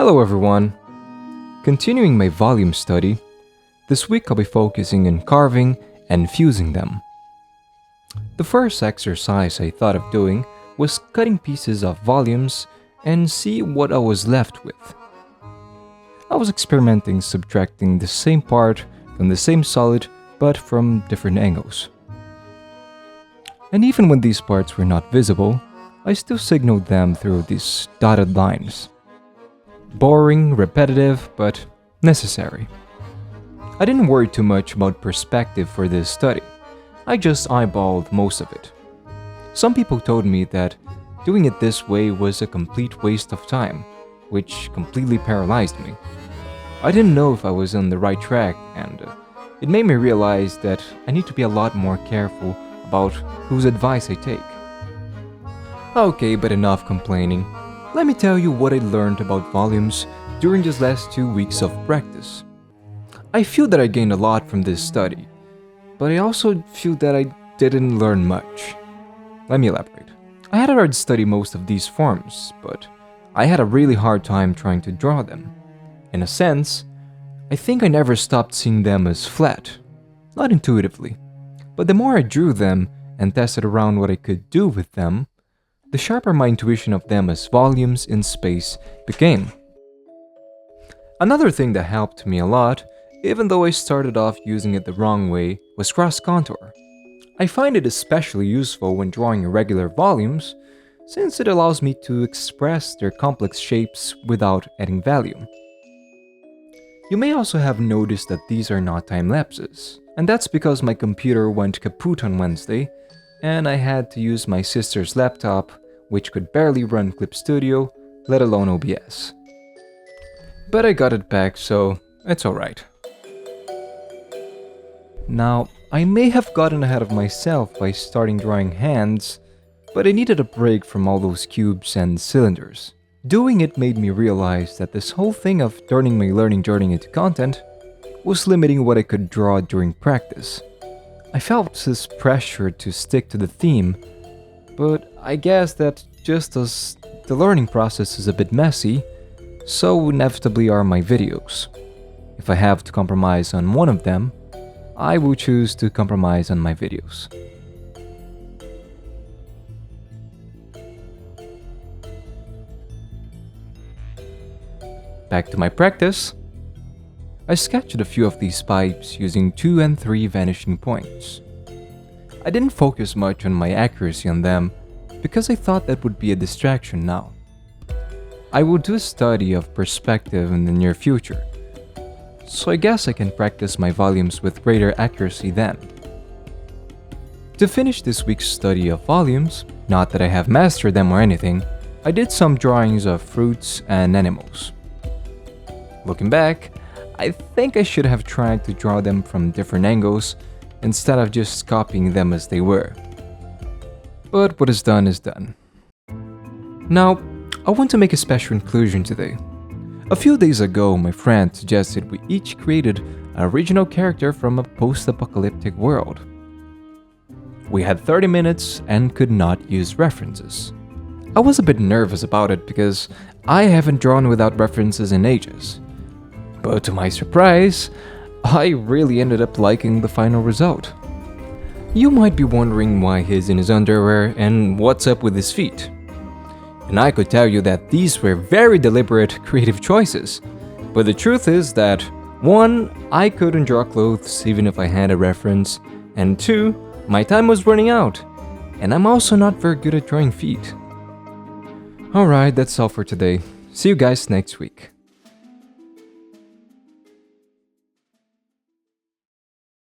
Hello everyone! Continuing my volume study, this week I'll be focusing on carving and fusing them. The first exercise I thought of doing was cutting pieces of volumes and see what I was left with. I was experimenting subtracting the same part from the same solid but from different angles. And even when these parts were not visible, I still signaled them through these dotted lines. Boring, repetitive, but necessary. I didn't worry too much about perspective for this study. I just eyeballed most of it. Some people told me that doing it this way was a complete waste of time, which completely paralyzed me. I didn't know if I was on the right track, and it made me realize that I need to be a lot more careful about whose advice I take. Okay, but enough complaining. Let me tell you what I learned about volumes during these last 2 weeks of practice. I feel that I gained a lot from this study, but I also feel that I didn't learn much. Let me elaborate. I had already studied most of these forms, but I had a really hard time trying to draw them. In a sense, I think I never stopped seeing them as flat. Not intuitively, but the more I drew them and tested around what I could do with them, the sharper my intuition of them as volumes in space became. Another thing that helped me a lot, even though I started off using it the wrong way, was cross contour. I find it especially useful when drawing irregular volumes, since it allows me to express their complex shapes without adding value. You may also have noticed that these are not time lapses, and that's because my computer went kaput on Wednesday, and I had to use my sister's laptop, which could barely run Clip Studio, let alone OBS. But I got it back, so it's alright. Now, I may have gotten ahead of myself by starting drawing hands, but I needed a break from all those cubes and cylinders. Doing it made me realize that this whole thing of turning my learning journey into content was limiting what I could draw during practice. I felt this pressure to stick to the theme, but I guess that just as the learning process is a bit messy, so inevitably are my videos. If I have to compromise on one of them, I will choose to compromise on my videos. Back to my practice. I sketched a few of these pipes using 2 and 3 vanishing points. I didn't focus much on my accuracy on them because I thought that would be a distraction now. I will do a study of perspective in the near future, so I guess I can practice my volumes with greater accuracy then. To finish this week's study of volumes, not that I have mastered them or anything, I did some drawings of fruits and animals. Looking back, I think I should have tried to draw them from different angles instead of just copying them as they were. But what is done is done. Now, I want to make a special inclusion today. A few days ago, my friend suggested we each created an original character from a post-apocalyptic world. We had 30 minutes and could not use references. I was a bit nervous about it because I haven't drawn without references in ages. But to my surprise, I really ended up liking the final result. You might be wondering why he's in his underwear and what's up with his feet. And I could tell you that these were very deliberate, creative choices. But the truth is that 1. I couldn't draw clothes even if I had a reference, and 2. My time was running out, and I'm also not very good at drawing feet. Alright, that's all for today. See you guys next week.